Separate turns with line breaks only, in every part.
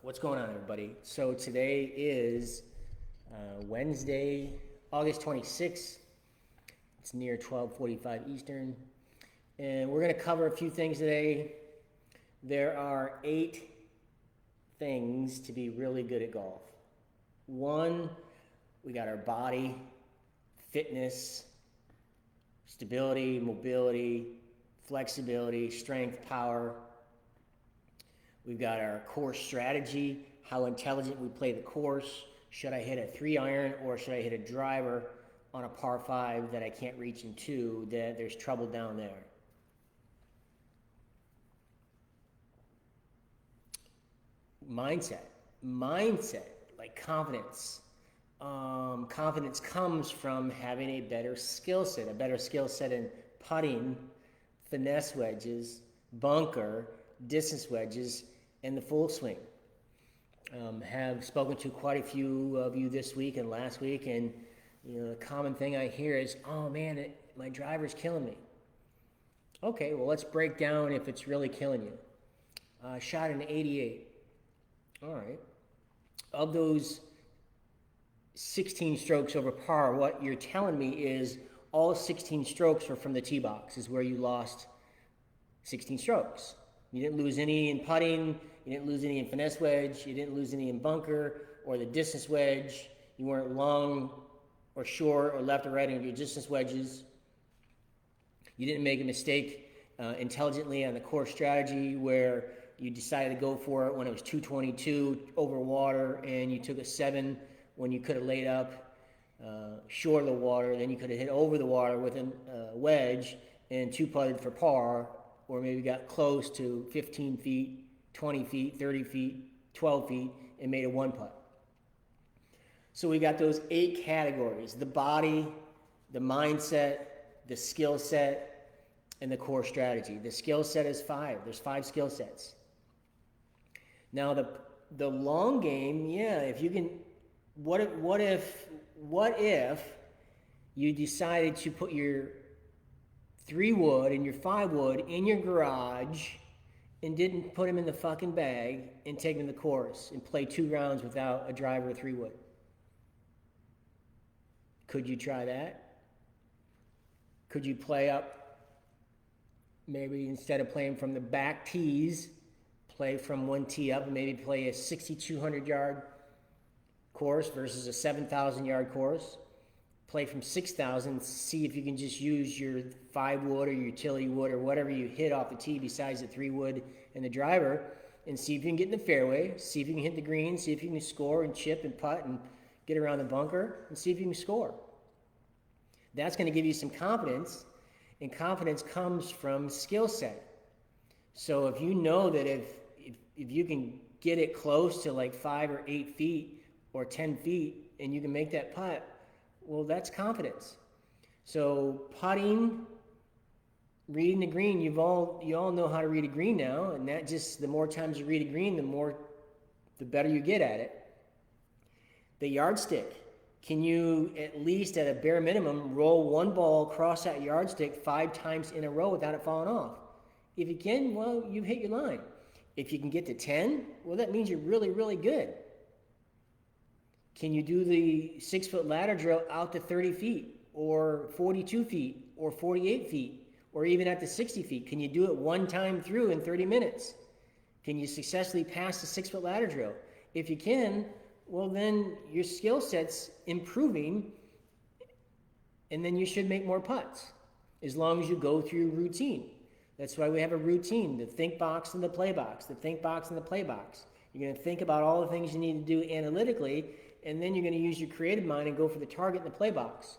What's going on, everybody? So today is Wednesday, August 26th. It's near 12:45 Eastern, and we're going to cover a few things today. There are 8 things to be really good at golf. 1, we got our body, fitness, stability, mobility, flexibility, strength, power. We've got our course strategy, how intelligent we play the course. Should I hit a 3-iron or should I hit a driver on a par 5 that I can't reach in 2, that there's trouble down there? Mindset, like confidence. Confidence comes from having a better skill set in putting, finesse wedges, bunker, distance wedges, and the full swing. Have spoken to quite a few of you this week and last week, and the common thing I hear is, "Oh man, my driver's killing me." Okay, well let's break down if it's really killing you. Shot an 88. All right. Of those 16 strokes over par, what you're telling me is all 16 strokes were from the tee box, is where you lost 16 strokes. You didn't lose any in putting, you didn't lose any in finesse wedge, you didn't lose any in bunker or the distance wedge. You weren't long or short or left or right on your distance wedges. You didn't make a mistake intelligently on the course strategy where you decided to go for it when it was 222 over water and you took a 7 when you could have laid up short of the water. Then you could have hit over the water with a wedge and 2-putted for par, or maybe got close to 15 feet, 20 feet, 30 feet, 12 feet, and made a 1-putt. So we got those 8 categories: the body, the mindset, the skill set, and the core strategy. The skill set is 5. There's 5 skill sets. Now the long game, if you can, what if you decided to put your 3-wood and your 5-wood in your garage and didn't put them in the fucking bag and take them to the course and play 2 rounds without a driver or 3-wood? Could you try that? Could you play up, maybe instead of playing from the back tees, play from 1 tee up and maybe play a 6,200 yard course versus a 7,000 yard course? Play from 6,000, see if you can just use your 5-wood or your utility wood or whatever you hit off the tee besides the 3-wood and the driver, and see if you can get in the fairway, see if you can hit the green, see if you can score and chip and putt and get around the bunker, and see if you can score. That's going to give you some confidence, and confidence comes from skill set. So if you know that if you can get it close to like 5 or 8 feet or 10 feet and you can make that putt, well, that's confidence. So putting, reading the green, you all know how to read a green now, and that just, the more times you read a green, the better you get at it. The yardstick, can you at least at a bare minimum roll 1 ball across that yardstick 5 times in a row without it falling off? If you can, well, you've hit your line. If you can get to 10, well, that means you're really, really good. Can you do the 6-foot ladder drill out to 30 feet or 42 feet or 48 feet or even at the 60 feet? Can you do it 1 time through in 30 minutes? Can you successfully pass the 6-foot ladder drill? If you can, well, then your skill set's improving, and then you should make more putts as long as you go through your routine. That's why we have a routine, the think box and the play box, the think box and the play box. You're going to think about all the things you need to do analytically, and then you're going to use your creative mind and go for the target in the play box.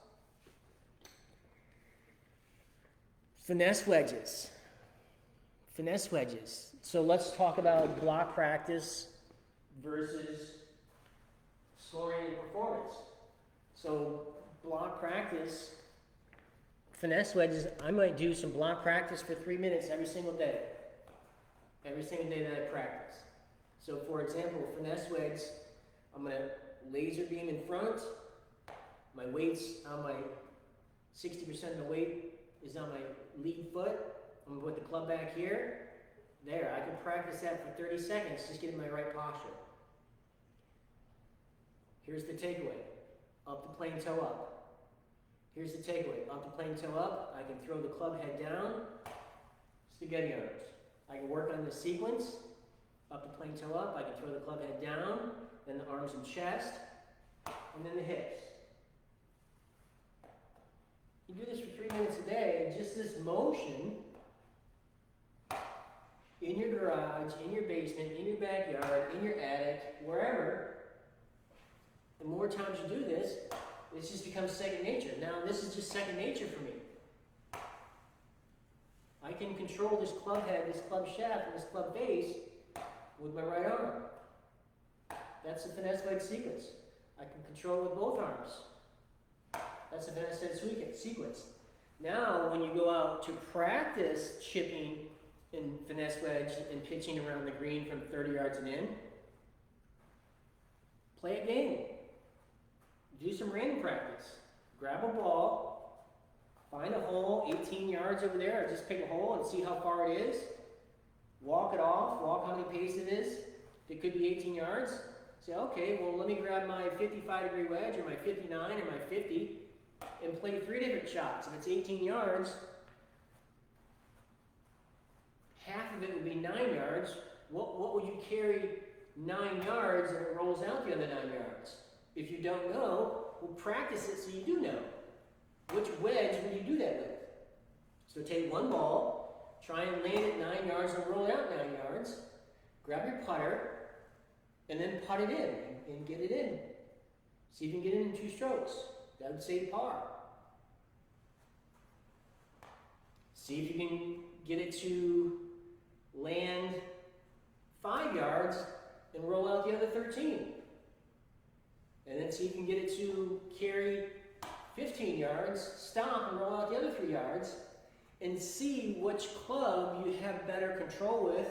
Finesse wedges. So let's talk about block practice versus scoring and performance. So block practice, finesse wedges, I might do some block practice for 3 minutes every single day. Every single day that I practice. So for example, finesse wedge, I'm going to laser beam in front. My weight's on my 60% of the weight is on my lead foot. I'm going to put the club back here. There, I can practice that for 30 seconds, just getting my right posture. Here's the takeaway. Up the plane toe up. Here's the takeaway. Up the plane toe up. I can throw the club head down. Spaghetti arms. I can work on the sequence. Up the plane toe up. I can throw the club head down. Then the arms and chest. And then the hips. You do this for 3 minutes a day, and just this motion in your garage, in your basement, in your backyard, in your attic, wherever, the more times you do this, it just becomes second nature. Now, this is just second nature for me. I can control this club head, this club shaft, and this club base with my right arm. That's the finesse wedge sequence. I can control it with both arms. That's the finesse wedge sequence. Now, when you go out to practice chipping and finesse wedge and pitching around the green from 30 yards and in, play a game. Do some random practice. Grab a ball, find a hole 18 yards over there, or just pick a hole and see how far it is. Walk it off, walk how many paces it is. It could be 18 yards. Say, okay, well, let me grab my 55-degree wedge, or my 59, or my 50, and play 3 different shots. If it's 18 yards, half of it would be 9 yards. What would you carry 9 yards and it rolls out the other 9 yards? If you don't know, well, practice it so you do know. Which wedge would you do that with? So take one ball, try and land it 9 yards and roll it out 9 yards. Grab your putter, and then putt it in and get it in. See if you can get it in 2 strokes. That would say par. See if you can get it to land 5 yards and roll out the other 13. And then see if you can get it to carry 15 yards, stop and roll out the other 3 yards, and see which club you have better control with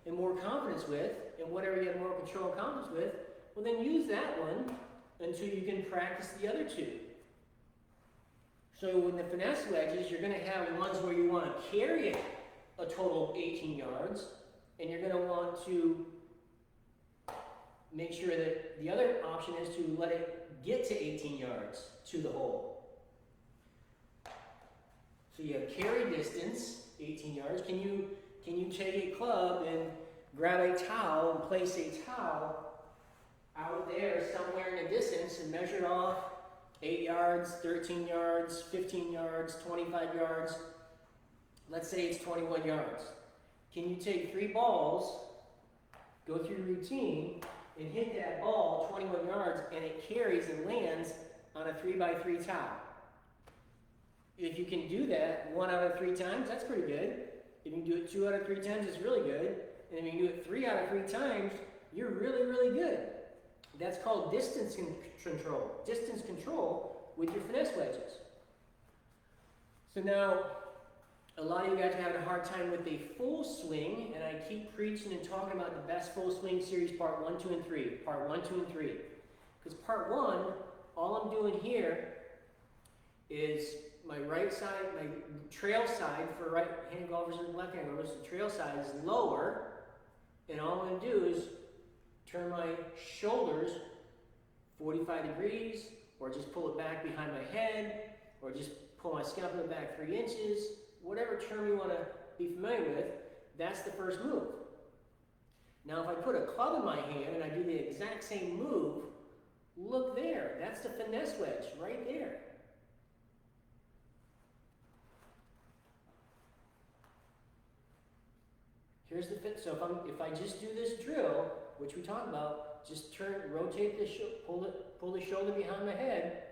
and more confidence with, and whatever you have more control and confidence with, well then use that one until you can practice the other 2. So in the finesse wedges, you're going to have ones where you want to carry it a total of 18 yards, and you're going to want to make sure that the other option is to let it get to 18 yards to the hole. So you have carry distance, 18 yards. Can you take a club and grab a towel and place a towel out there somewhere in the distance and measure off 8 yards, 13 yards, 15 yards, 25 yards. Let's say it's 21 yards. Can you take 3 balls, go through your routine, and hit that ball 21 yards, and it carries and lands on a 3x3 towel? If you can do that 1 out of 3 times, that's pretty good. If you can do it 2 out of 3 times, it's really good. And if you can do it 3 out of 3 times, you're really, really good. That's called distance control. Distance control with your finesse wedges. So now, a lot of you guys are having a hard time with a full swing, and I keep preaching and talking about the best full swing series, part 1, 2, and 3. Part 1, 2, and 3. Because part 1, all I'm doing here is my right side, my trail side for right-handed golfers and left-handed golfers, the trail side is lower, and all I'm going to do is turn my shoulders 45 degrees, or just pull it back behind my head, or just pull my scalp back 3 inches, whatever term you want to be familiar with, that's the first move. Now if I put a club in my hand and I do the exact same move, look there, that's the finesse wedge right there. Here's the fit. So if I just do this drill, which we talked about, just rotate the pull the shoulder behind my head.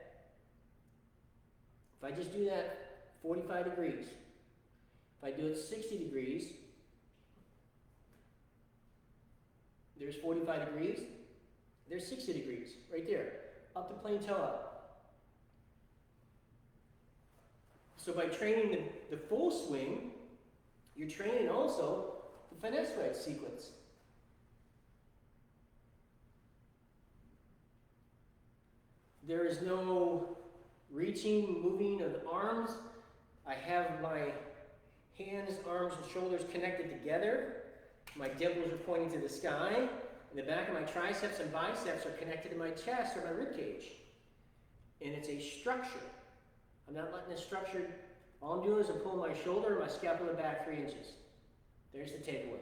If I just do that 45 degrees, if I do it 60 degrees, there's 45 degrees, there's 60 degrees, right there, up the plane toe up. So by training the full swing, you're training also the finesse wedge sequence. There is no reaching, moving of the arms. I have my hands, arms, and shoulders connected together. My dimples are pointing to the sky, And the back of my triceps and biceps are connected to my chest or my rib cage. And it's a structure. I'm not letting it structured. All I'm doing is I'm pulling my shoulder and my scapula back 3 inches. There's the takeaway.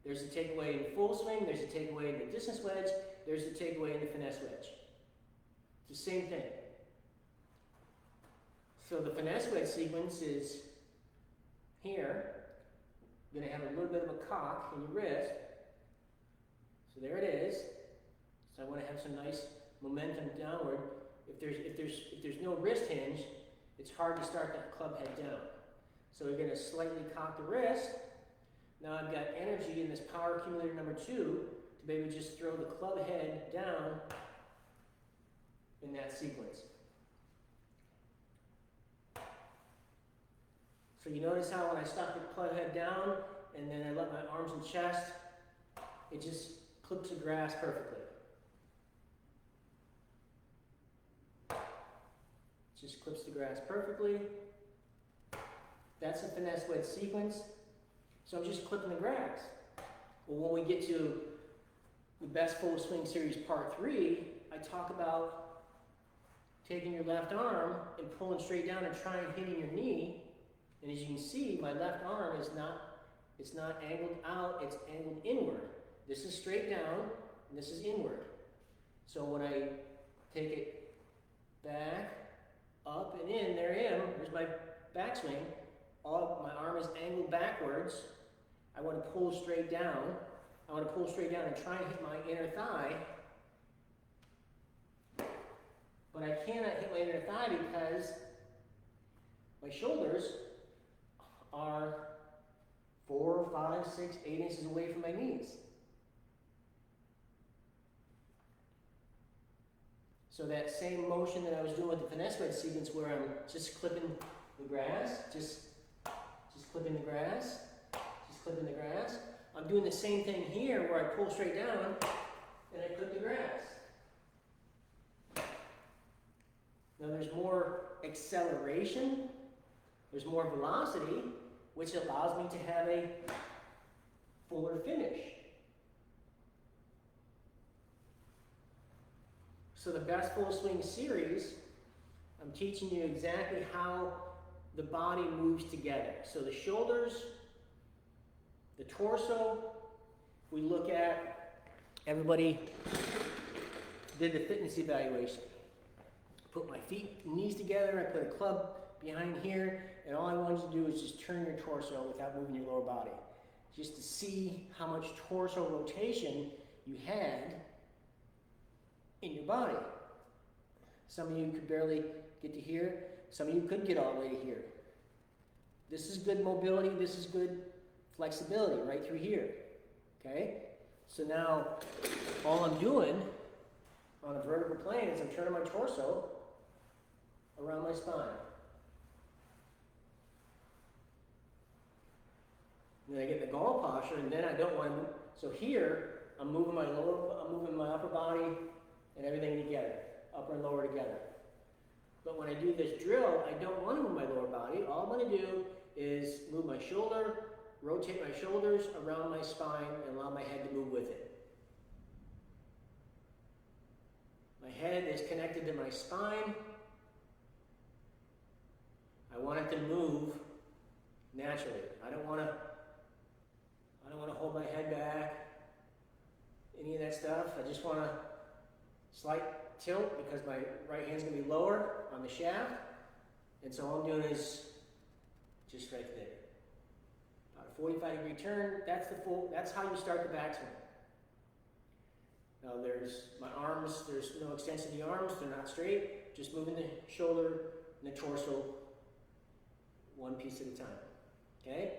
There's the takeaway in full swing. There's the takeaway in the distance wedge. There's the takeaway in the finesse wedge. It's the same thing. So the finesse wedge sequence is here. You're going to have a little bit of a cock in your wrist. So there it is. So I want to have some nice momentum downward. If there's no wrist hinge, it's hard to start that club head down. So we're going to slightly cock the wrist. Now I've got energy in this power accumulator number 2 to be able to just throw the club head down in that sequence. So you notice how when I stop the club head down and then I let my arms and chest, it just clips the grass perfectly. Just clips the grass perfectly. That's a finesse wedge sequence. So I'm just clipping the grass. Well, when we get to the best full swing series part 3, I talk about taking your left arm and pulling straight down and trying hitting your knee. And as you can see, my left arm is it's not angled out, it's angled inward. This is straight down, and this is inward. So when I take it back, up and in, there I am, there's my backswing. My arm is angled backwards. I want to pull straight down. I want to pull straight down and try and hit my inner thigh. But I cannot hit my inner thigh because my shoulders are 4, 5, 6, 8 inches away from my knees. So that same motion that I was doing with the finesse wedge sequence where I'm just clipping the grass, just clipping the grass, just clipping the grass. I'm doing the same thing here where I pull straight down and I clip the grass. Now there's more acceleration, there's more velocity, which allows me to have a fuller finish. So the best full swing series, I'm teaching you exactly how the body moves together. So the shoulders, the torso, we look at, everybody did the fitness evaluation. Put my feet, knees together, I put a club behind here, and all I wanted to do is just turn your torso without moving your lower body. Just to see how much torso rotation you had in your body. Some of you could barely get to here. Some of you could get all the way to here. This is good mobility. This is good flexibility right through here. Okay? So now all I'm doing on a vertical plane is I'm turning my torso around my spine. And then I get the gall posture, and then I don't want to move. So here, I'm moving my upper body and everything together, upper and lower together. But when I do this drill, I don't want to move my lower body. All I'm going to do is move my shoulder, rotate my shoulders around my spine, and allow my head to move with it. My head is connected to my spine. I want it to move naturally. I don't want to hold my head back, any of that stuff. I just want a slight tilt because my right hand's going to be lower on the shaft. And so all I'm doing is just right there. About a 45-degree turn. That's how you start the backswing. Now there's my arms, there's no extension of the arms, they're not straight. Just moving the shoulder and the torso one piece at a time. Okay?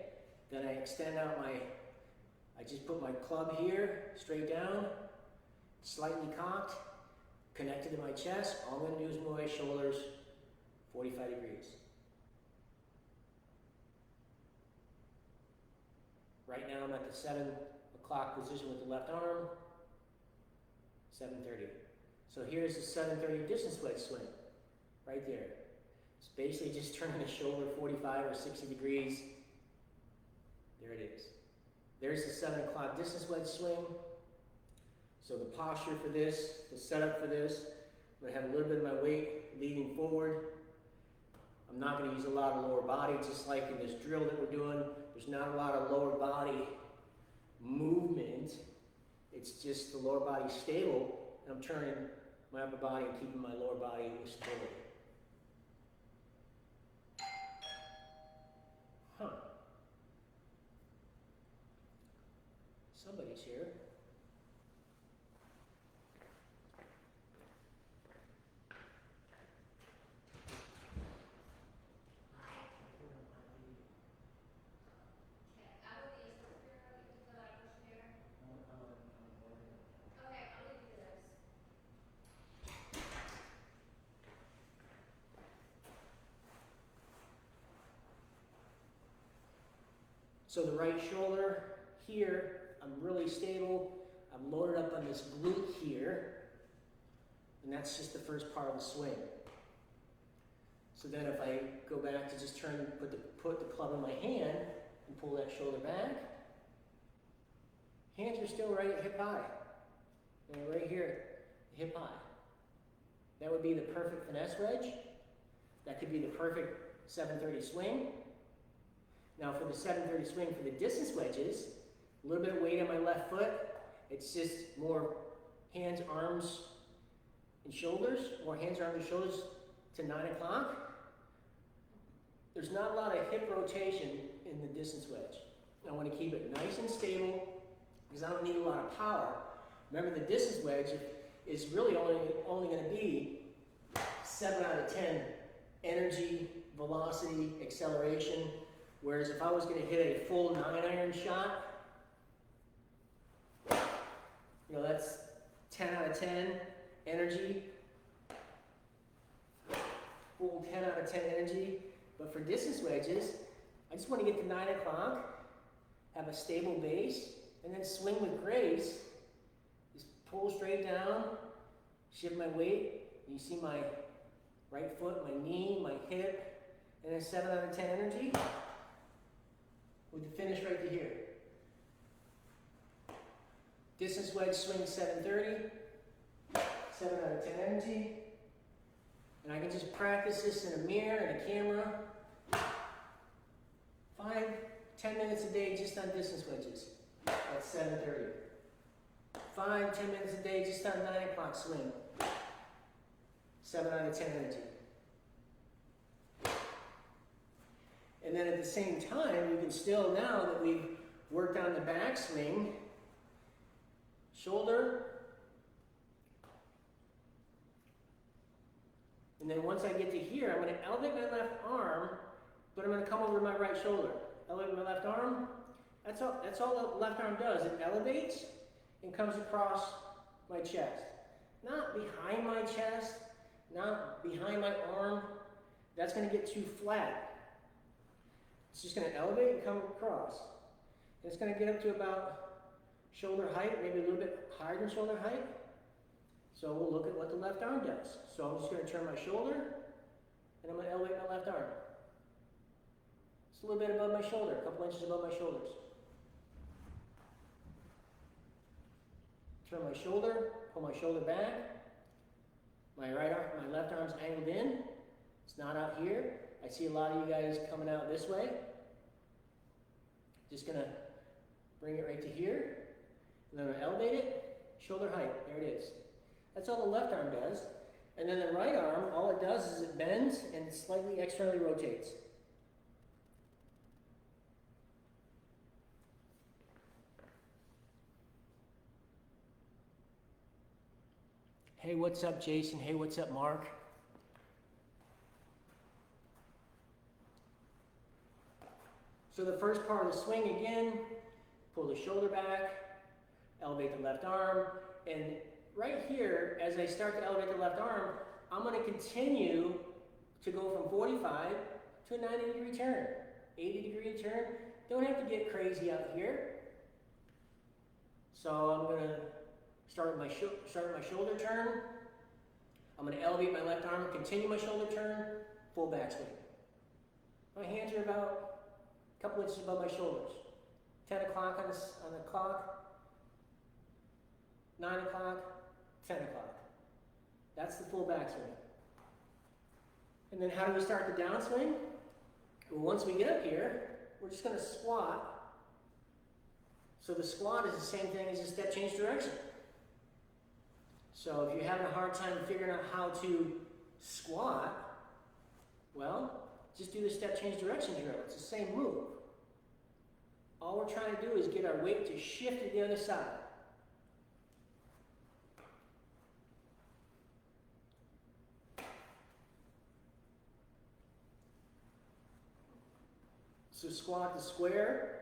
Then I extend out I just put my club here, straight down, slightly cocked, connected to my chest. All I'm going to do is move my shoulders 45 degrees. Right now I'm at the 7 o'clock position with the left arm, 7:30. So here's the 7:30 distance wedge swing, right there. It's basically just turning the shoulder 45 or 60 degrees. There it is. There's the 7 o'clock distance wedge swing. So the posture for this, the setup for this, I'm going to have a little bit of my weight leaning forward. I'm not going to use a lot of lower body, just like in this drill that we're doing. There's not a lot of lower body movement. It's just the lower body stable, and I'm turning my upper body and keeping my lower body in stability. Huh. Somebody's here. So the right shoulder here, I'm really stable. I'm loaded up on this glute here, and that's just the first part of the swing. So then if I go back to just turn, put the club in my hand and pull that shoulder back, hands are still right hip high. And right here, hip high. That would be the perfect finesse wedge. That could be the perfect 730 swing. Now for the 730 swing for the distance wedges, a little bit of weight on my left foot. It's just more hands, arms, and shoulders, more hands, arms, and shoulders to 9 o'clock. There's not a lot of hip rotation in the distance wedge. I want to keep it nice and stable because I don't need a lot of power. Remember, the distance wedge is really only going to be 7 out of 10 energy, velocity, acceleration. Whereas if I was going to hit a full 9-iron shot, you know, that's 10 out of 10 energy, full 10 out of 10 energy. But for distance wedges, I just want to get to 9 o'clock, have a stable base, and then swing with grace. Just pull straight down, shift my weight. You see my right foot, my knee, my hip, and then 7 out of 10 energy. With the finish right to here. Distance wedge swing 730, 7 out of 10 energy. And I can just practice this in a mirror and a camera. 5-10 minutes a day just on distance wedges. That's 730. 5-10 minutes a day just on 9 o'clock swing. 7 out of 10 energy. And then at the same time, we can still, now that we've worked on the backswing, shoulder, and then once I get to here, I'm going to elevate my left arm, but I'm going to come over my right shoulder. Elevate my left arm. That's all the left arm does. It elevates and comes across my chest. Not behind my chest, not behind my arm. That's going to get too flat. It's just going to elevate and come across. And it's going to get up to about shoulder height, maybe a little bit higher than shoulder height. So we'll look at what the left arm does. So I'm just going to turn my shoulder, and I'm going to elevate my left arm. It's a little bit above my shoulder, a couple inches above my shoulders. Turn my shoulder, pull my shoulder back. My right arm, my left arm's angled in. It's not out here. I see a lot of you guys coming out this way. Just gonna bring it right to here. And then I'm gonna elevate it, shoulder height, there it is. That's all the left arm does. And then the right arm, all it does is it bends and it slightly externally rotates. Hey, what's up, Jason? Hey, what's up, Mark? So the first part of the swing again, pull the shoulder back, elevate the left arm, and right here, as I start to elevate the left arm, I'm going to continue to go from 45 to a 90-degree turn, 80-degree turn. Don't have to get crazy out here. So I'm going to start my shoulder turn. I'm going to elevate my left arm, continue my shoulder turn, full backswing. My hands are about a couple inches above my shoulders. 10 o'clock on the clock. 9 o'clock, 10 o'clock. That's the full backswing. And then how do we start the downswing? Well, once we get up here, we're just going to squat. So the squat is the same thing as a step change direction. So if you're having a hard time figuring out how to squat, well, just do the step change direction drill. It's the same move. All we're trying to do is get our weight to shift to the other side. So squat to square.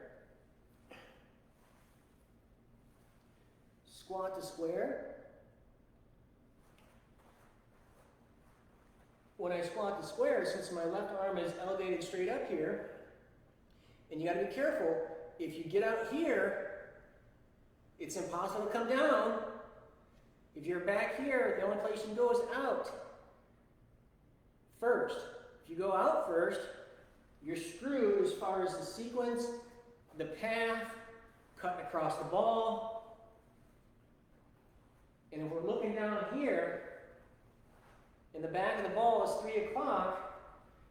Squat to square. When I squat to square, since my left arm is elevated straight up here, and you got to be careful, if you get out here, it's impossible to come down. If you're back here, the only place you can go is out first. If you go out first, you're screwed as far as the sequence, the path, cutting across the ball. And if we're looking down here, and the back of the ball is 3 o'clock,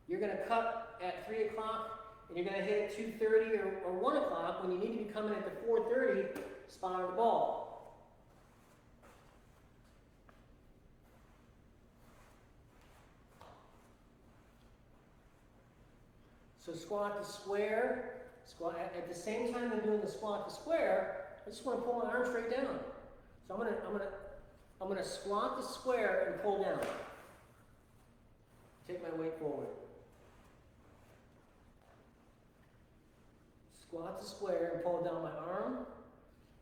you're going to cut at 3 o'clock, and you're going to hit at 2:30 or 1 o'clock when you need to be coming at the 4:30 spot of the ball. So squat to square. Squat at the same time I'm doing the squat to square, I just want to pull my arm straight down. So I'm gonna squat to square and pull down. Take my weight forward. Squat to square and pull down my arm.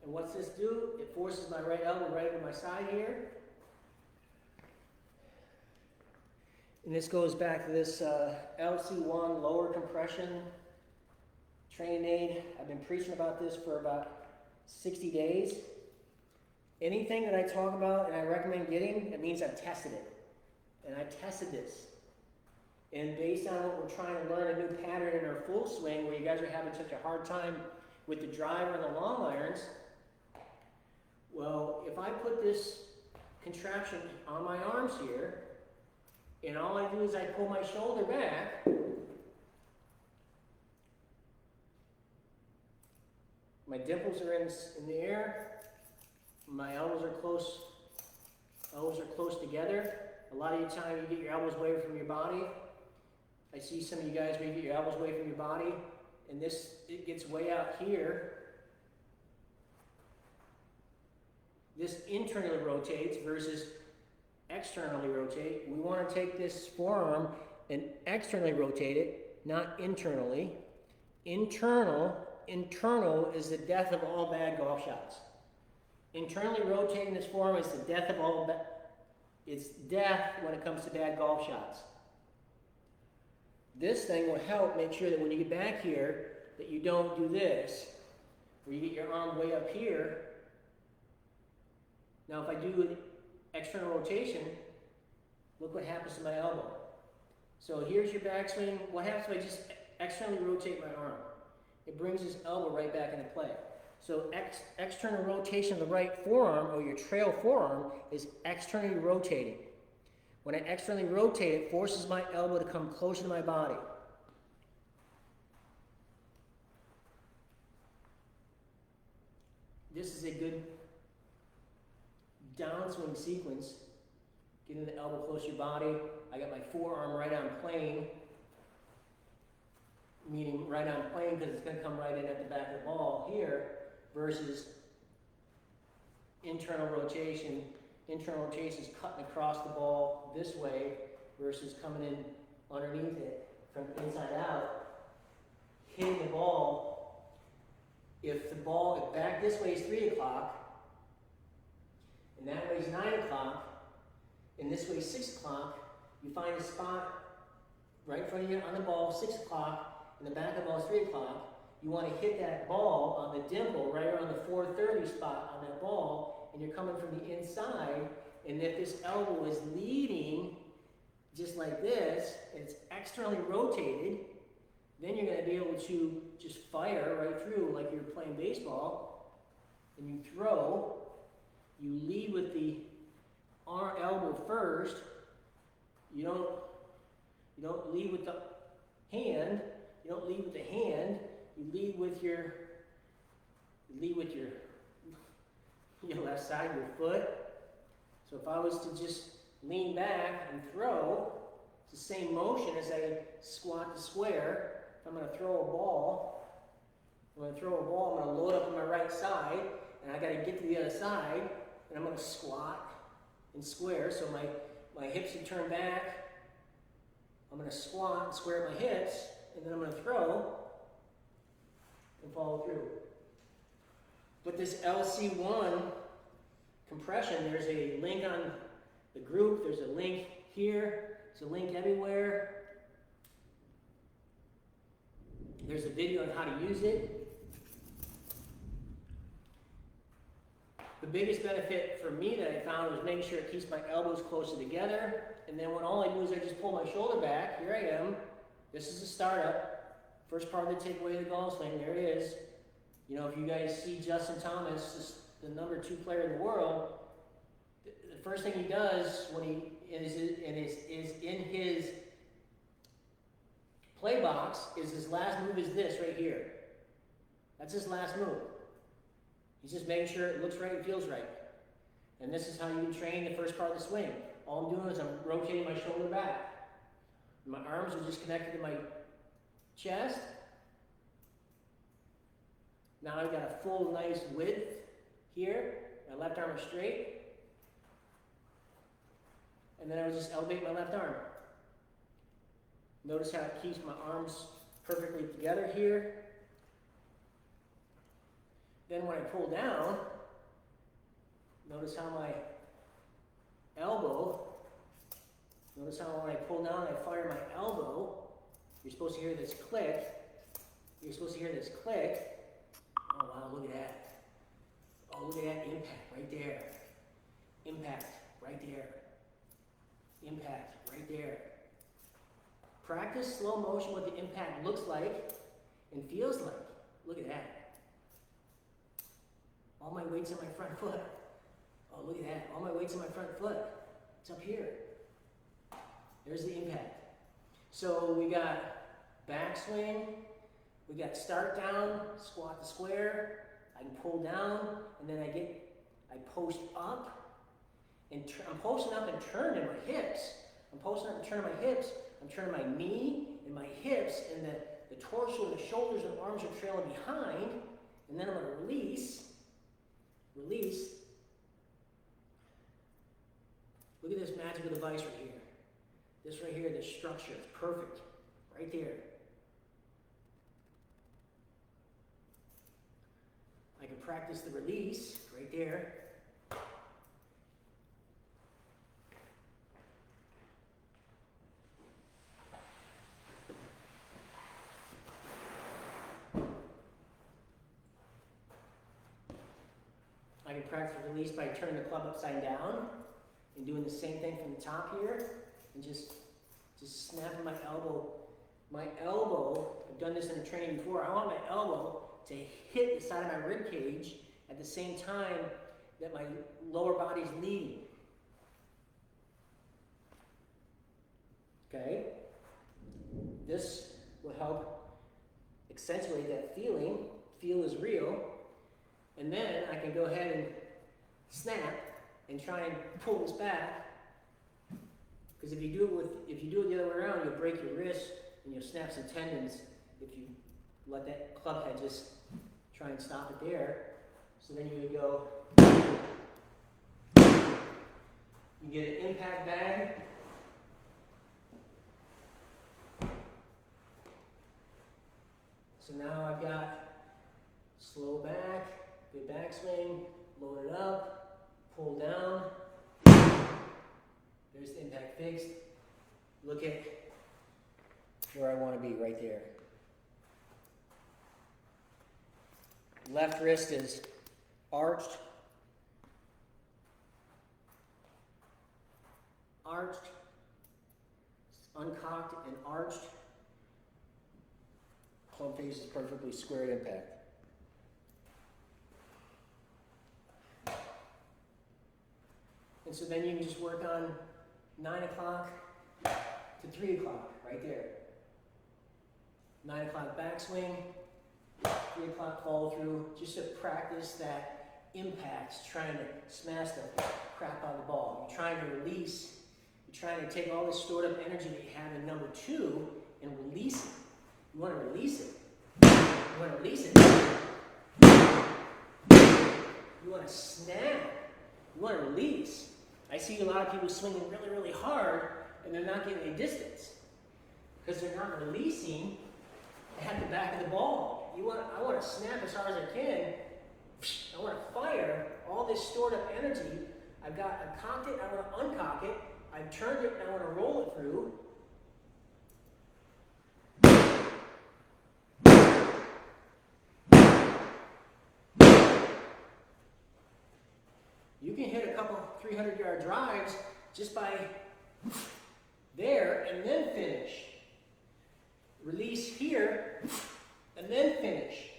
And what's this do? It forces my right elbow right into my side here. And this goes back to this LC1 lower compression training aid. I've been preaching about this for about 60 days. Anything that I talk about and I recommend getting, it means I've tested it. And I tested this. And based on what we're trying to learn, a new pattern in our full swing, where you guys are having such a hard time with the driver and the long irons, well, if I put this contraption on my arms here, and all I do is I pull my shoulder back, my dimples are in the air, my elbows are close together. A lot of the time you get your elbows away from your body. I see some of you guys where you get your elbows away from your body, and it gets way out here. This internally rotates versus externally rotate. We want to take this forearm and externally rotate it, not internally. Internal is the death of all bad golf shots. Internally rotating this forearm is the death of all it's death when it comes to bad golf shots. This thing will help make sure that when you get back here, that you don't do this, where you get your arm way up here. Now if I do an external rotation, look what happens to my elbow. So here's your backswing. What happens if I just externally rotate my arm? It brings this elbow right back into play. So external rotation of the right forearm, or your trail forearm, is externally rotating. When I externally rotate, it forces my elbow to come closer to my body. This is a good downswing sequence. Getting the elbow close to your body. I got my forearm right on plane, meaning right on plane because it's going to come right in at the back of the ball here, versus internal rotation. Internal rotation is cutting across the ball this way versus coming in underneath it from inside out, hitting the ball. If the ball back this way is 3 o'clock, and that way is 9 o'clock, and this way is 6 o'clock, you find a spot right in front of you on the ball, 6 o'clock, and the back of the ball is 3 o'clock. You want to hit that ball on the dimple right around the 4:30 spot on that ball, and you're coming from the inside, and if this elbow is leading just like this, and it's externally rotated, then you're going to be able to just fire right through like you're playing baseball, and you throw, you lead with the elbow first. You don't lead with the hand. You don't lead with the hand. You lead with your left side of your foot. So if I was to just lean back and throw, it's the same motion as I squat to square. If I'm going to throw a ball, I'm going to load up on my right side, and I got to get to the other side, and I'm going to squat and square. So my hips should turn back. I'm going to squat and square my hips, and then I'm going to throw and follow through. But this LC1 compression, there's a link on the group, there's a link here, there's a link everywhere. There's a video on how to use it. The biggest benefit for me that I found was making sure it keeps my elbows closer together. And then when all I do is I just pull my shoulder back, here I am. This is the startup. First part of the takeaway of the golf swing, there it is. You know, if you guys see Justin Thomas, the number 2 player in the world, the first thing he does when he is in his play box is his last move is this right here. That's his last move. He's just making sure it looks right and feels right. And this is how you can train the first part of the swing. All I'm doing is I'm rotating my shoulder back. My arms are just connected to my chest. Now I've got a full nice width here. My left arm is straight. And then I would just elevate my left arm. Notice how it keeps my arms perfectly together here. Then when I pull down, notice how my elbow, notice how when I pull down, I fire my elbow. You're supposed to hear this click. You're supposed to hear this click. Oh wow, look at that. Oh, look at that impact right there. Impact right there. Impact right there. Practice slow motion what the impact looks like and feels like. Look at that. All my weight's on my front foot. Oh, look at that. All my weight's on my front foot. It's up here. There's the impact. So we got backswing. We got start down, squat to square. I can pull down, and then I post up, and I'm posting up and turning my hips. I'm posting up and turning my hips. I'm turning my knee and my hips, and the torso and the shoulders and arms are trailing behind, and then I'm going to release. Look at this magical device right here. This right here, this structure, it's perfect. Right there. I can practice the release right there. I can practice the release by turning the club upside down and doing the same thing from the top here, and just snapping my elbow. My elbow, I've done this in the training before, I want my elbow to hit the side of my rib cage at the same time that my lower body's leading. Okay? This will help accentuate that feeling. Feel is real. And then I can go ahead and snap and try and pull this back. Because if you do it the other way around, you'll break your wrist and you'll snap some tendons if you let that club head just try and stop it there. So then you would go, you get an impact bag. So now I've got slow back, good backswing, load it up, pull down. There's the impact fixed. Look at where I want to be right there. Left wrist is arched, uncocked and arched. Club face is perfectly squared impact. And so then you can just work on 9 o'clock to 3 o'clock, right there. 9 o'clock backswing, 3 o'clock follow through, just to practice that impact, trying to smash the crap out of the ball. You're trying to release, you're trying to take all this stored up energy that you have in number 2 and release it. You want to release it. You want to release it. You want to snap. You want to release. I see a lot of people swinging really, really hard and they're not getting any distance because they're not releasing at the back of the ball. I want to snap as hard as I can. I want to fire all this stored up energy. I've cocked it, I want to uncock it. I've turned it, and I want to roll it through. You can hit a couple 300-yard drives just by there and then finish. Release here and then finish.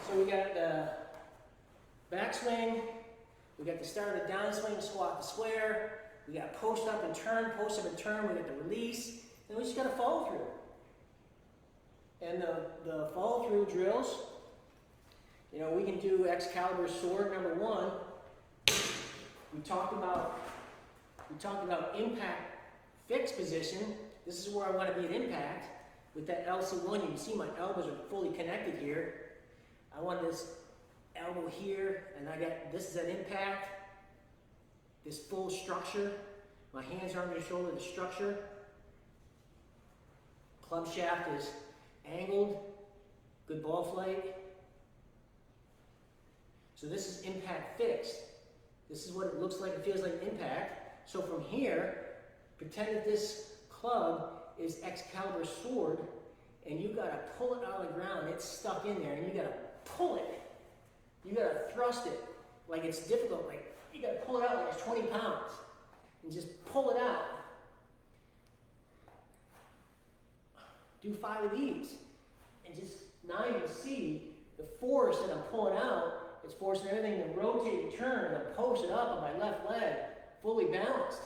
So we got the backswing, we got the start of the downswing, squat the square, we got post up and turn, we got the release, and we just got to follow through. And the follow through drills, you know, we can do Excalibur sword number 1. We talked about impact fixed position. This is where I want to be at impact with that LC1. You can see my elbows are fully connected here. I want this elbow here, and this is at impact. This full structure. My hands are on your shoulder, the structure. Club shaft is angled, good ball flight. So this is impact fixed. This is what it looks like, it feels like impact. So from here, pretend that this club is Excalibur sword, and you gotta pull it out of the ground. It's stuck in there, and you gotta pull it. You gotta thrust it like it's difficult. Like you gotta pull it out like it's 20 pounds, and just pull it out. Do 5 of these, and just now you can see the force that I'm pulling out. It's forcing everything to rotate and turn, and I post it up on my left leg, fully balanced.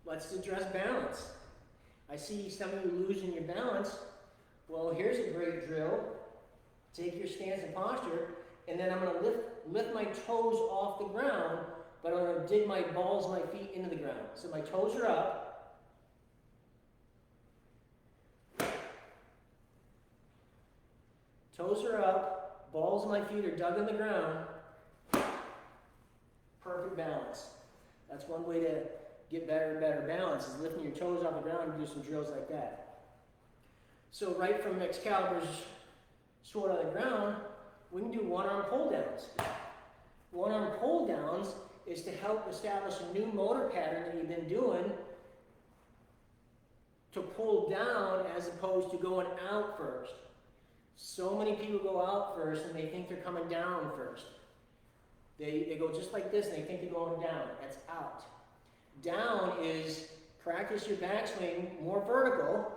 Let's address balance. I see some of you losing your balance. Well, here's a great drill. Take your stance and posture, and then I'm going to lift my toes off the ground, but I'm going to dig my balls of my feet into the ground. So my toes are up. Toes are up, balls of my feet are dug in the ground. Perfect balance. That's one way to get better and better balance, is lifting your toes off the ground and do some drills like that. So right from Excalibur's sword on the ground, we can do one-arm pull-downs. One-arm pull-downs is to help establish a new motor pattern that you've been doing to pull down as opposed to going out first. So many people go out first and they think they're coming down first. They go just like this and they think they're going down. That's out. Down is practice your backswing more vertical.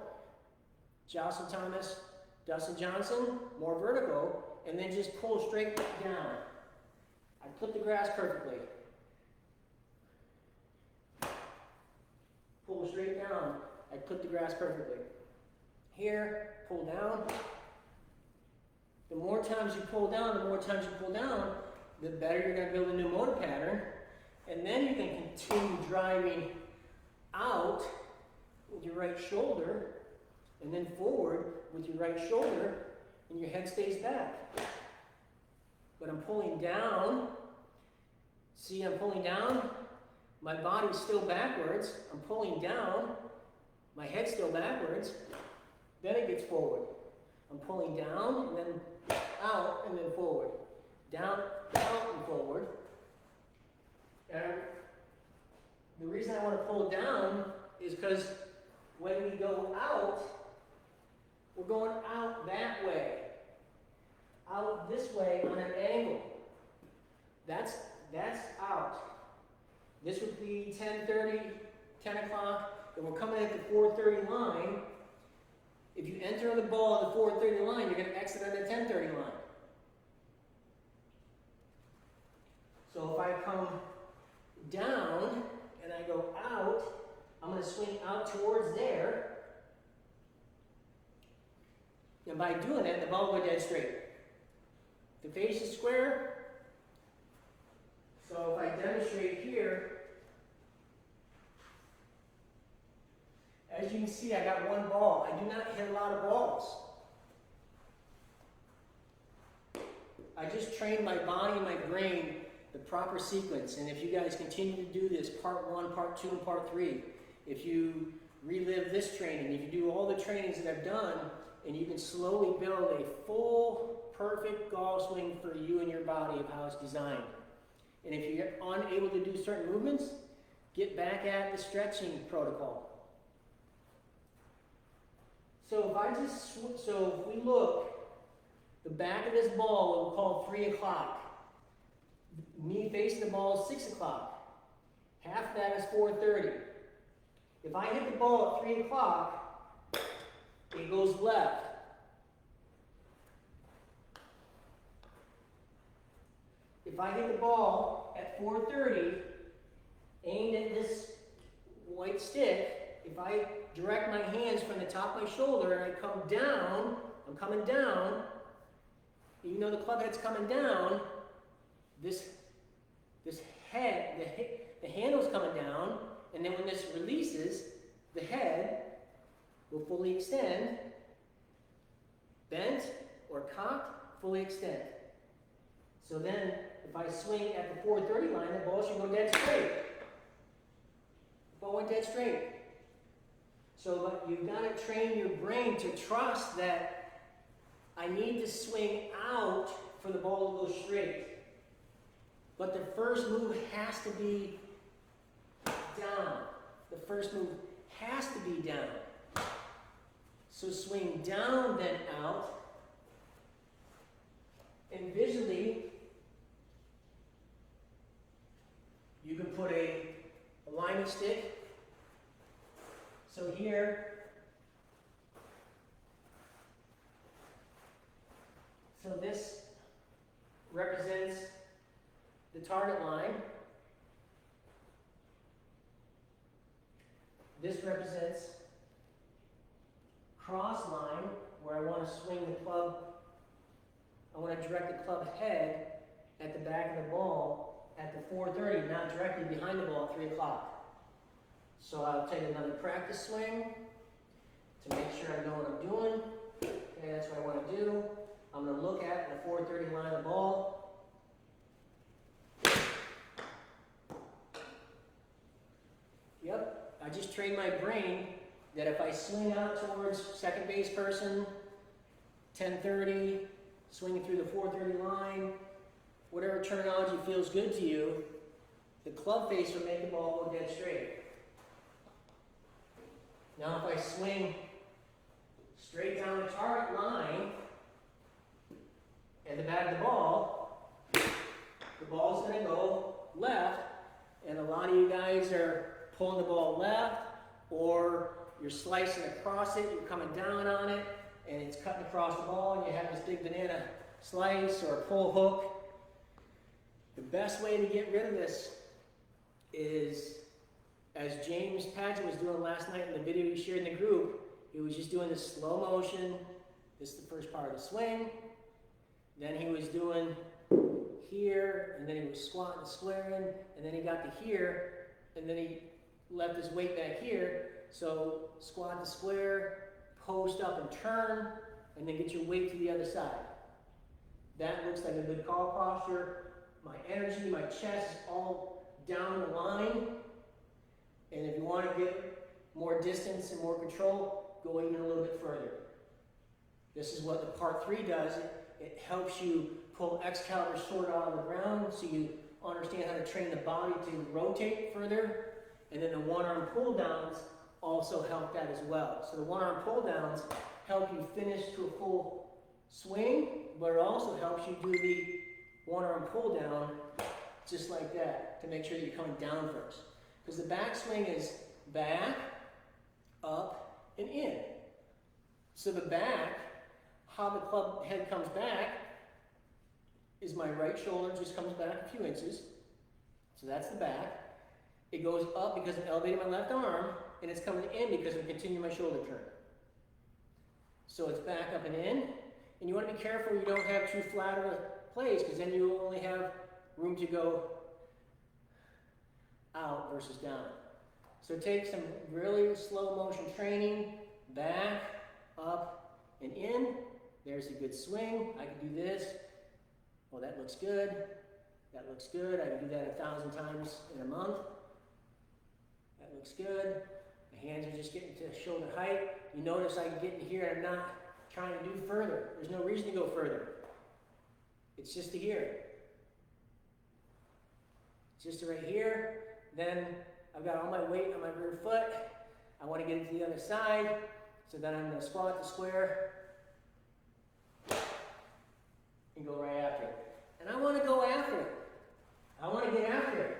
Jocelyn Thomas, Dustin Johnson, more vertical, and then just pull straight down. I clip the grass perfectly. Pull straight down. I clip the grass perfectly. Here, pull down. The more times you pull down, the better you're going to build a new motor pattern. And then you can continue driving out with your right shoulder, and then forward with your right shoulder, and your head stays back. But I'm pulling down. See, I'm pulling down. My body's still backwards. I'm pulling down. My head's still backwards. Then it gets forward. I'm pulling down, and then out, and then forward. Down, out, and forward. And the reason I want to pull down is because when we go out, we're going out that way. Out this way on an angle. That's out. This would be 10:30, 10 o'clock. and we're coming at the 430 line, if you enter the ball at the 430 line, you're going to exit on the 1030 line. So if I come down and I go out, I'm going to swing out towards there. And by doing that, the ball will go dead straight. The face is square. So if I demonstrate here, as you can see, I got one ball. I do not hit a lot of balls. I just trained my body and my brain the proper sequence. And if you guys continue to do this, part 1, part 2, and part 3, if you relive this training, if you do all the trainings that I've done, and you can slowly build a full, perfect golf swing for you and your body of how it's designed. And if you're unable to do certain movements, get back at the stretching protocol. So if we look, the back of this ball, we'll call 3 o'clock. Me facing the ball is 6 o'clock. Half of that is 4:30. If I hit the ball at 3 o'clock, it goes left. If I hit the ball at 4:30, aimed at this white stick, if I direct my hands from the top of my shoulder and I come down, I'm coming down, even though the club head's coming down, this head, the handle's coming down, and then when this releases, the head will fully extend, bent or cocked, fully extend. So then, if I swing at the 430 line, the ball should go dead straight. The ball went dead straight. So but you've got to train your brain to trust that I need to swing out for the ball to go straight. But the first move has to be down. The first move has to be down. So swing down, then out. And visually, you can put a alignment stick. So here, so this represents the target line. This represents cross line, where I want to swing the club. I want to direct the club head at the back of the ball at the 430, not directly behind the ball at 3 o'clock. So I'll take another practice swing to make sure I know what I'm doing. Okay, that's what I want to do. I'm going to look at the 430 line of the ball. Yep, I just trained my brain that if I swing out towards second base person, 1030, swinging through the 430 line, whatever terminology feels good to you, the club face will make the ball go dead straight. Now if I swing straight down the target line and the back of the ball's going to go left, and a lot of you guys are pulling the ball left, or you're slicing across it, you're coming down on it, and it's cutting across the ball, and you have this big banana slice or pull hook. The best way to get rid of this is, as James Padgett was doing last night in the video he shared in the group, he was just doing this slow motion. This is the first part of the swing. Then he was doing here, and then he was squatting and squaring, and then he got to here, and then he left his weight back here. So squat to square, post up and turn, and then get your weight to the other side. That looks like a good call posture. My energy, my chest is all down the line. And if you want to get more distance and more control, go even a little bit further. This is what the part 3 does. It helps you pull Excalibur sword out of the ground so you understand how to train the body to rotate further. And then the one-arm pull-downs also help that as well. So the one-arm pull-downs help you finish to a full swing, but it also helps you do the one-arm pull-down just like that to make sure that you're coming down first. Because the backswing is back, up, and in. So the back, how the club head comes back, is my right shoulder just comes back a few inches. So that's the back. It goes up because I'm elevating my left arm, and it's coming in because I'm continuing my shoulder turn. So it's back up and in, and you want to be careful you don't have too flat of a place, because then you only have room to go out versus down. So take some really slow motion training, back, up, and in. There's a good swing. I can do this. Well, that looks good. That looks good. I can do that 1,000 times in a month. That looks good. My hands are just getting to shoulder height. You notice I can get in here and I'm not trying to do further. There's no reason to go further. It's just to here. It's just to right here. Then I've got all my weight on my rear foot. I want to get it to the other side. So then I'm going to squat the square and go right after it. And I want to go after it. I want to get after it.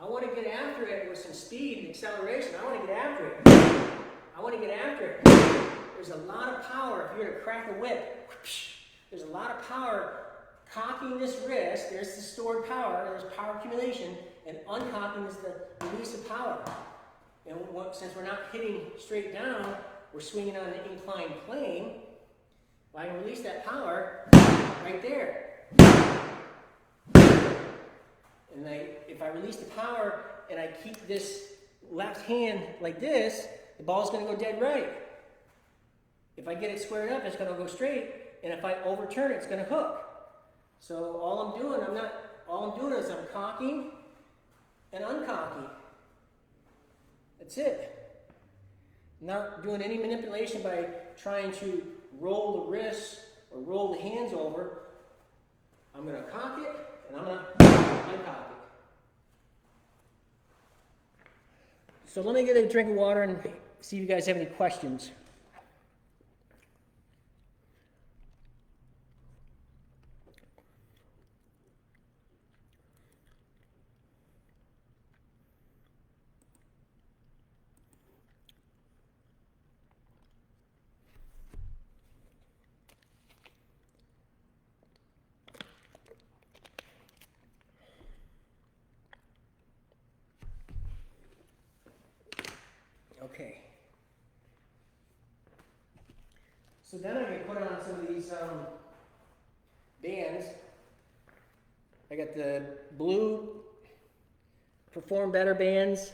I want to get after it with some speed and acceleration. I want to get after it. I want to get after it. There's a lot of power if you're going to crack a whip. There's a lot of power cocking this wrist. There's the stored power. There's power accumulation. And uncocking is the release of power. And since we're not hitting straight down, we're swinging on an inclined plane. Well, I can release that power right there. And if I release the power and I keep this left hand like this, the ball's going to go dead right. If I get it squared up, it's going to go straight. And if I overturn it, it's going to hook. So all I'm doing is I'm cocking and uncocking. That's it. I'm not doing any manipulation by trying to roll the wrists or roll the hands over. I'm going to cock it and I'm going to uncock it. So let me get a drink of water and see if you guys have any questions. Okay. So then I can put on some of these bands. I got the blue Perform Better bands.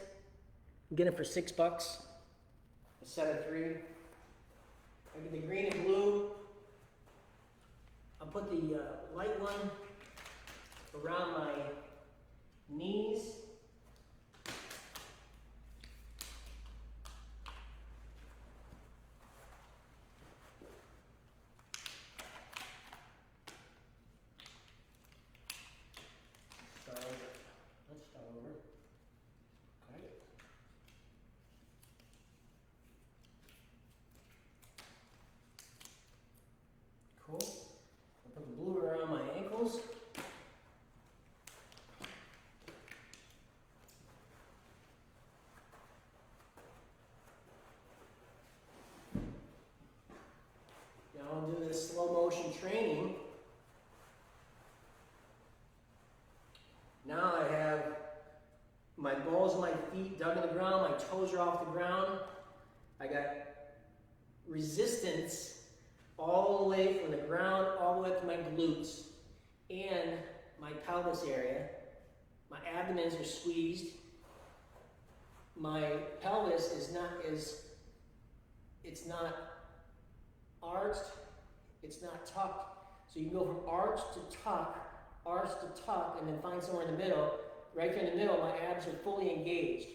I'm getting them for $6, a set of 3. I get the green and blue. I'll put the light one around my knees. Cool. I'll put the blue around my ankles. Now I'll do this slow motion training. Now I have my balls of my feet dug in the ground, my toes are off the ground. I got resistance all the way from the ground, all the way up to my glutes and my pelvis area. My abdomens are squeezed. My pelvis is not arched, it's not tucked. So you can go from arch to tuck, and then find somewhere in the middle. Right there in the middle, my abs are fully engaged.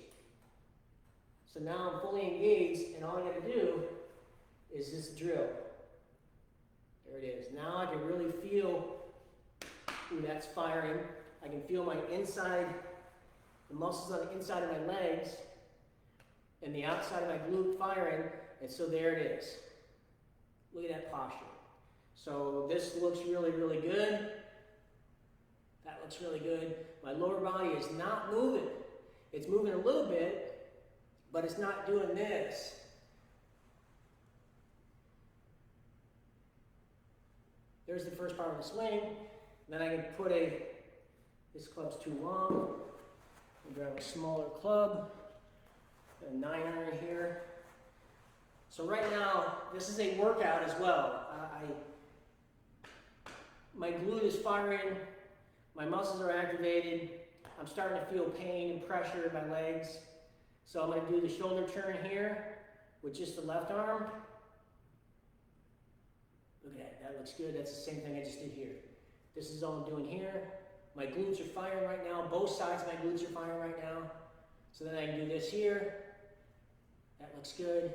So now I'm fully engaged, and all I got to do is this drill. There it is. Now I can really feel, ooh, that's firing. I can feel my inside, the muscles on the inside of my legs and the outside of my glute firing, and so there it is. Look at that posture. So this looks really, really good. That looks really good. My lower body is not moving. It's moving a little bit, but it's not doing this. There's the first part of the swing. Then I can put this club's too long. I'll grab a smaller club, a 9-iron here. So right now, this is a workout as well. My glute is firing, my muscles are activated, I'm starting to feel pain and pressure in my legs. So I'm going to do the shoulder turn here with just the left arm. Look at that, that looks good. That's the same thing I just did here. This is all I'm doing here. My glutes are firing right now. Both sides of my glutes are firing right now. So then I can do this here. That looks good.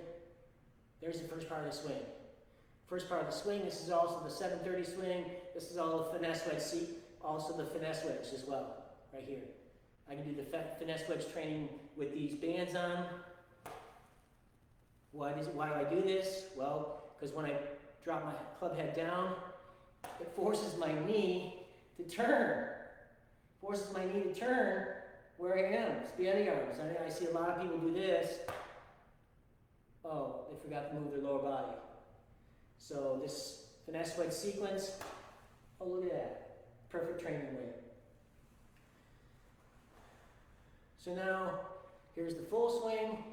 There's the first part of the swing. First part of the swing, this is also the 730 swing. This is all the finesse wedge seat, also the finesse wedge as well, right here. I can do the finesse wedge training with these bands on. Why do I do this? Well, because when I drop my club head down, it forces my knee to turn. Forces my knee to turn where I am. It's the other arms. I see a lot of people do this. Oh, they forgot to move their lower body. So this finesse wedge sequence, oh look at that. Perfect training weight. So now, here's the full swing.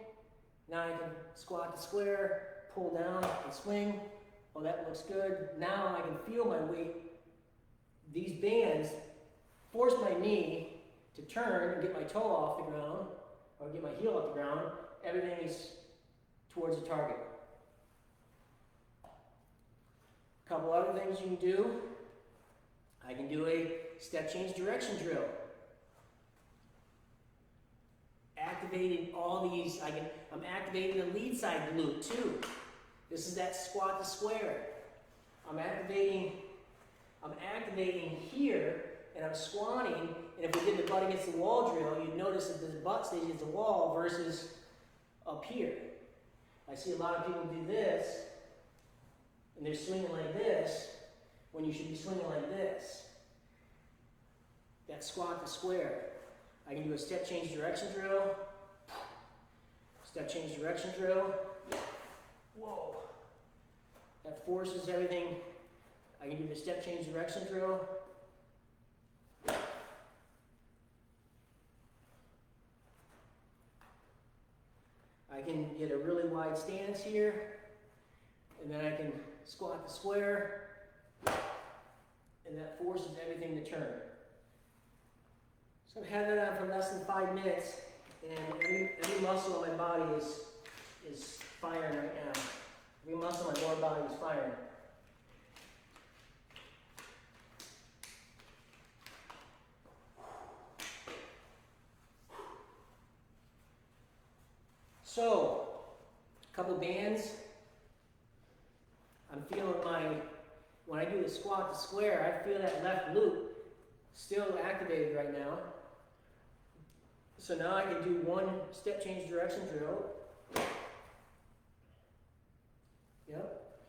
Now I can squat to square, pull down and swing. Oh, that looks good. Now I can feel my weight. These bands force my knee to turn and get my toe off the ground, or get my heel off the ground. Everything is towards the target. A couple other things you can do. I can do a step change direction drill. Activating all these, I'm activating the lead side glute too. This is that squat to square. I'm activating here, and I'm squatting, and if we did the butt against the wall drill, you'd notice that the butt stays against the wall versus up here. I see a lot of people do this, and they're swinging like this, when you should be swinging like this. That squat to square. I can do a step change direction drill. Step change direction drill. Whoa. That forces everything. I can do the step change direction drill. I can get a really wide stance here, and then I can squat to square, and that forces everything to turn. So I've had that on for less than 5 minutes, and every muscle in my body is firing right now. Every muscle in my lower body is firing. So, a couple bands. I'm feeling when I do the squat to square, I feel that left glute still activated right now. So now I can do one step change direction drill. Yep.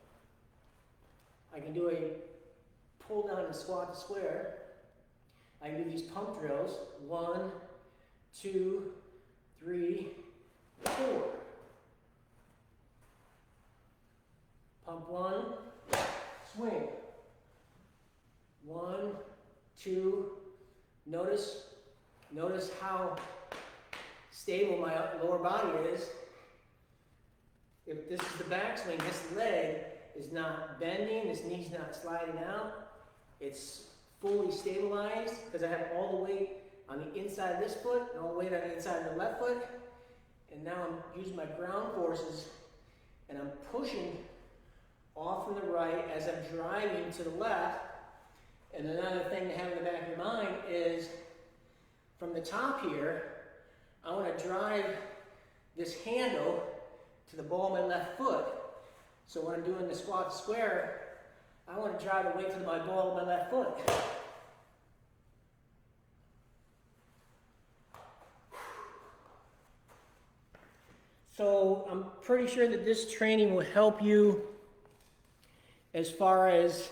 I can do a pull down and squat to square. I can do these pump drills. 1, 2, 3, 4. Pump 1, swing. 1, 2. Notice how stable my lower body is. If this is the backswing, this leg is not bending, this knee's not sliding out. It's fully stabilized because I have all the weight on the inside of this foot and all the weight on the inside of the left foot. And now I'm using my ground forces and I'm pushing off from the right as I'm driving to the left. And another thing to have in the back of your mind is from the top here, I want to drive this handle to the ball of my left foot. So when I'm doing the squat to square, I want to drive the weight to my ball of my left foot. So I'm pretty sure that this training will help you as far as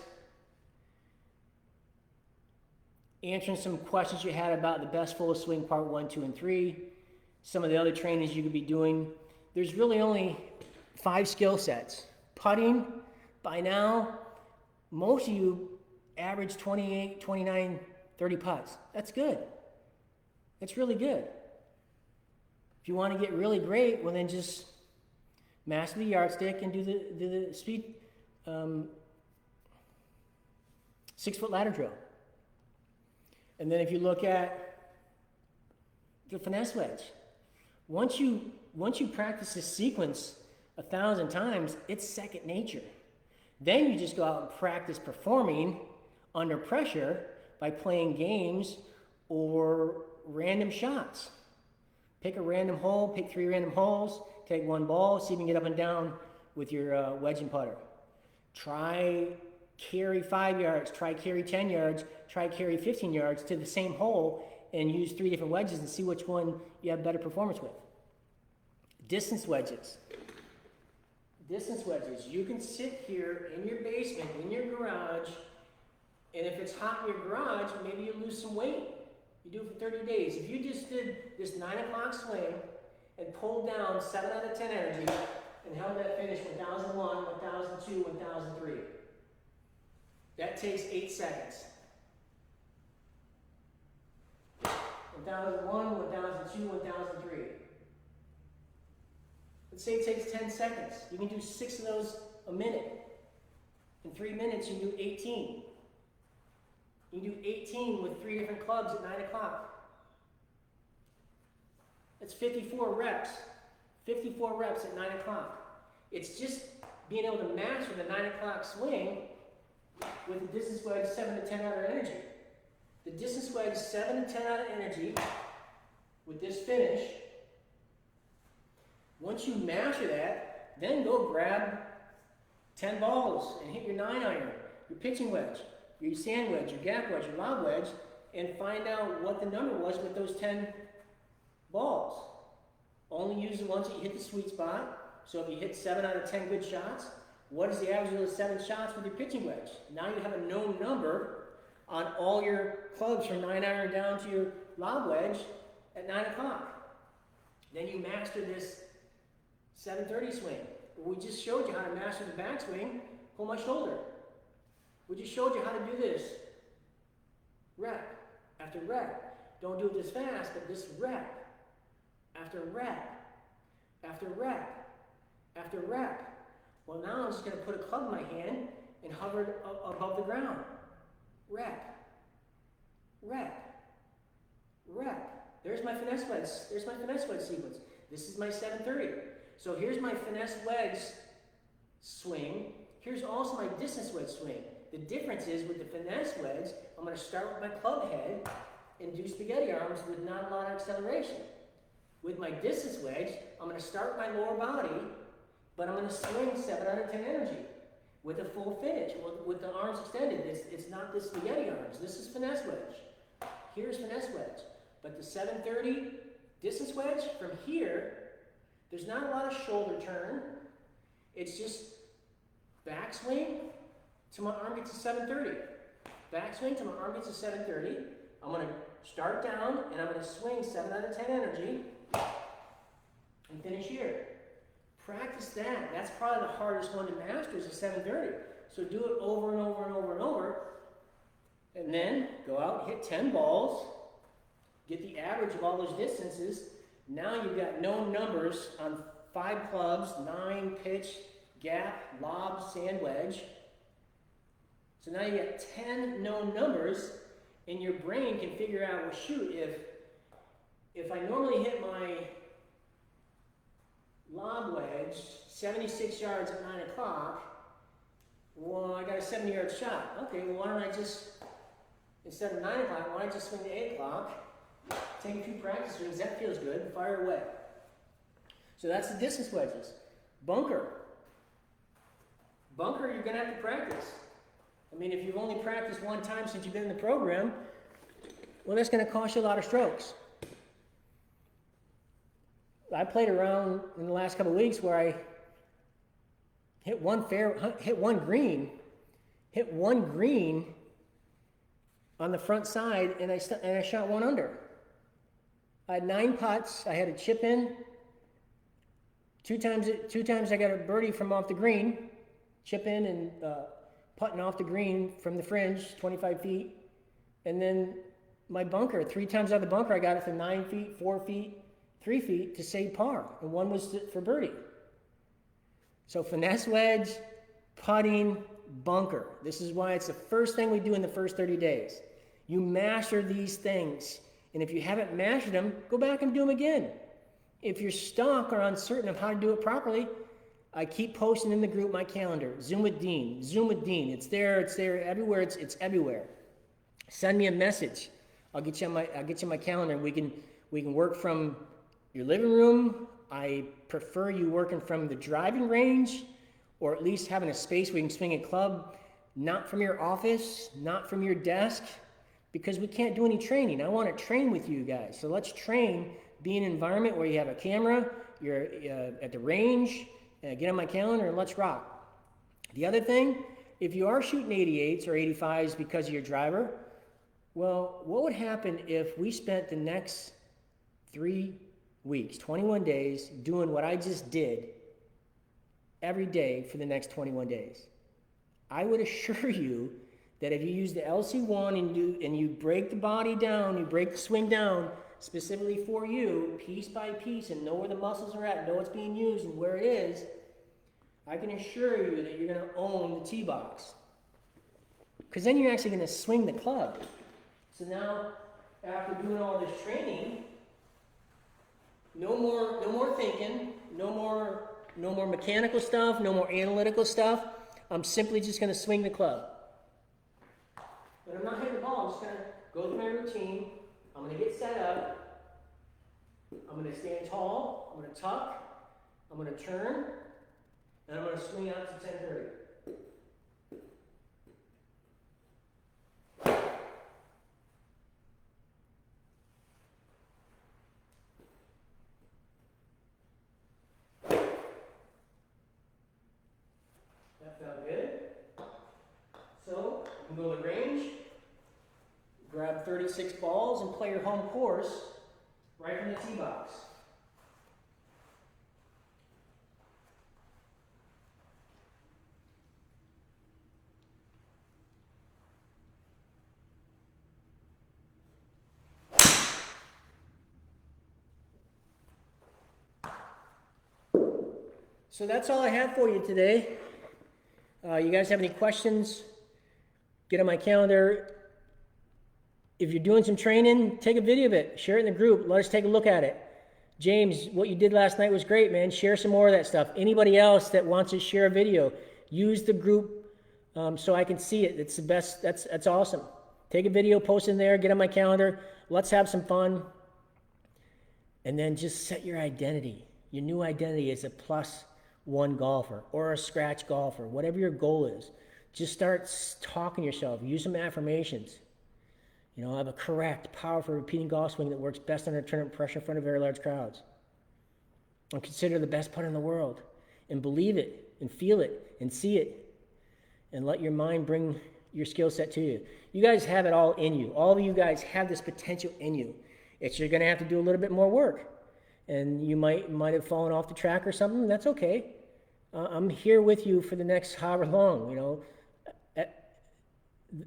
answering some questions you had about the best full swing part 1, 2, and 3. some of the other trainings you could be doing. There's really only 5 skill sets. Putting, by now, most of you average 28, 29, 30 putts. That's good. That's really good. If you want to get really great, well then just master the yardstick and do the speed 6-foot ladder drill. And then if you look at the finesse wedge, once you practice this sequence 1,000 times, it's second nature. Then you just go out and practice performing under pressure by playing games or random shots. Pick a random hole, pick 3 random holes, take 1 ball, see if you can get up and down with your wedge and putter. Try carry 5 yards, try carry 10 yards, try carry 15 yards to the same hole and use 3 different wedges and see which one you have better performance with. Distance wedges. Distance wedges. You can sit here in your basement, in your garage, and if it's hot in your garage, maybe you lose some weight. You do it for 30 days. If you just did this 9 o'clock swing and pulled down 7 out of 10 energy and held that finish 1001, 1002, 1003, that takes 8 seconds. 1001, 1002, 1003. Let's say it takes 10 seconds. You can do 6 of those a minute. In 3 minutes, you can do 18. You can do 18 with 3 different clubs at 9 o'clock. That's 54 reps. 54 reps at 9 o'clock. It's just being able to master the 9 o'clock swing with the distance wedge 7 to 10 out of energy. The distance wedge 7 to 10 out of energy with this finish. Once you master that, then go grab 10 balls and hit your 9-iron, your pitching wedge, your sand wedge, your gap wedge, your lob wedge, and find out what the number was with those 10 balls. Only use the ones that you hit the sweet spot. So if you hit 7 out of 10 good shots, what is the average of those 7 shots with your pitching wedge? Now you have a known number on all your clubs from 9-iron down to your lob wedge at 9 o'clock. Then you master this 7:30 swing. We just showed you how to master the backswing. Pull my shoulder. We just showed you how to do this. Rep after rep. Don't do it this fast, but this rep after rep after rep after rep. Well, now I'm just going to put a club in my hand and hover it above the ground. Rep. Rep. Rep. There's my finesse wedge. There's my finesse wedge sequence. This is my 7:30. So here's my finesse wedge swing. Here's also my distance wedge swing. The difference is with the finesse wedge, I'm going to start with my club head and do spaghetti arms with not a lot of acceleration. With my distance wedge, I'm going to start with my lower body, but I'm going to swing 7 out of 10 energy with a full finish, with the arms extended. It's not the spaghetti arms. This is finesse wedge. Here's finesse wedge. But the 7:30 distance wedge, from here, there's not a lot of shoulder turn. It's just backswing till my arm gets to 7:30. Backswing till my arm gets to 7:30. I'm going to start down and I'm going to swing 7 out of 10 energy and finish here. Practice that. That's probably the hardest one to master is the 7:30. So do it over and over and over and over. And then go out, hit 10 balls, get the average of all those distances. Now you've got known numbers on 5 clubs, 9 pitch, gap, lob, sand wedge. So now you got 10 known numbers, and your brain can figure out, well, shoot, if I normally hit my lob wedge 76 yards at 9 o'clock, well, I got a 70-yard shot. Okay, well, why don't I just, instead of 9 o'clock, why don't I just swing to 8 o'clock? Take a few practice swings, that feels good, fire away. So that's the distance wedges. Bunker. Bunker, you're going to have to practice. I mean, if you've only practiced 1 time since you've been in the program, well, that's going to cost you a lot of strokes. I played around in the last couple of weeks where I hit one green on the front side, and I shot 1 under. I had 9 putts. I had a chip in. Two times I got a birdie from off the green, chip in and putting off the green from the fringe, 25 feet. And then my bunker, 3 times out of the bunker, I got it from 9 feet, 4 feet, 3 feet to save par. And one was for birdie. So finesse wedge, putting, bunker. This is why it's the first thing we do in the first 30 days. You master these things. And if you haven't mastered them, go back and do them again. If you're stuck or uncertain of how to do it properly, I keep posting in the group my calendar. Zoom with Dean. Zoom with Dean. It's there everywhere. It's everywhere. Send me a message. I'll get you my calendar. We can work from your living room. I prefer you working from the driving range, or at least having a space where you can swing a club, not from your office, not from your desk, because we can't do any training. I want to train with you guys. So let's train. Be in an environment where you have a camera, you're at the range, get on my calendar and let's rock. The other thing, if you are shooting 88s or 85s because of your driver, well, what would happen if we spent the next 3 weeks, 21 days, doing what I just did every day for the next 21 days? I would assure you that if you use the LC1 and you break the body down, you break the swing down, specifically for you, piece by piece, and know where the muscles are at, know what's being used and where it is, I can assure you that you're going to own the tee box. Because then you're actually going to swing the club. So now, after doing all this training, no more thinking, no more mechanical stuff, no more analytical stuff. I'm simply just going to swing the club. But I'm not hitting the ball. I'm just going to go through my routine. I'm going to get set up. I'm going to stand tall. I'm going to tuck. I'm going to turn. And I'm going to swing out to 10:30. That felt good. So, you can go to the range, grab 36 balls, and play your home course right from the tee box. So that's all I have for you today. You guys have any questions? Get on my calendar. If you're doing some training, take a video of it. Share it in the group. Let us take a look at it. James, what you did last night was great, man. Share some more of that stuff. Anybody else that wants to share a video, use the group so I can see it. It's the best. That's awesome. Take a video, post in there, get on my calendar. Let's have some fun. And then just set your identity. Your new identity is a +1 golfer or a scratch golfer, whatever your goal is. Just start talking to yourself. Use some affirmations. You know, have a correct, powerful, repeating golf swing that works best under tournament pressure in front of very large crowds. And consider the best putter in the world. And believe it, and feel it, and see it. And let your mind bring your skill set to you. You guys have it all in you. All of you guys have this potential in you. It's you're going to have to do a little bit more work. And you might have fallen off the track or something. That's okay. I'm here with you for the next however long, you know.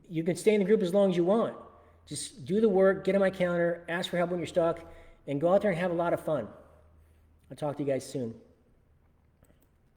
You can stay in the group as long as you want. Just do the work, get on my calendar, ask for help when you're stuck, and go out there and have a lot of fun. I'll talk to you guys soon.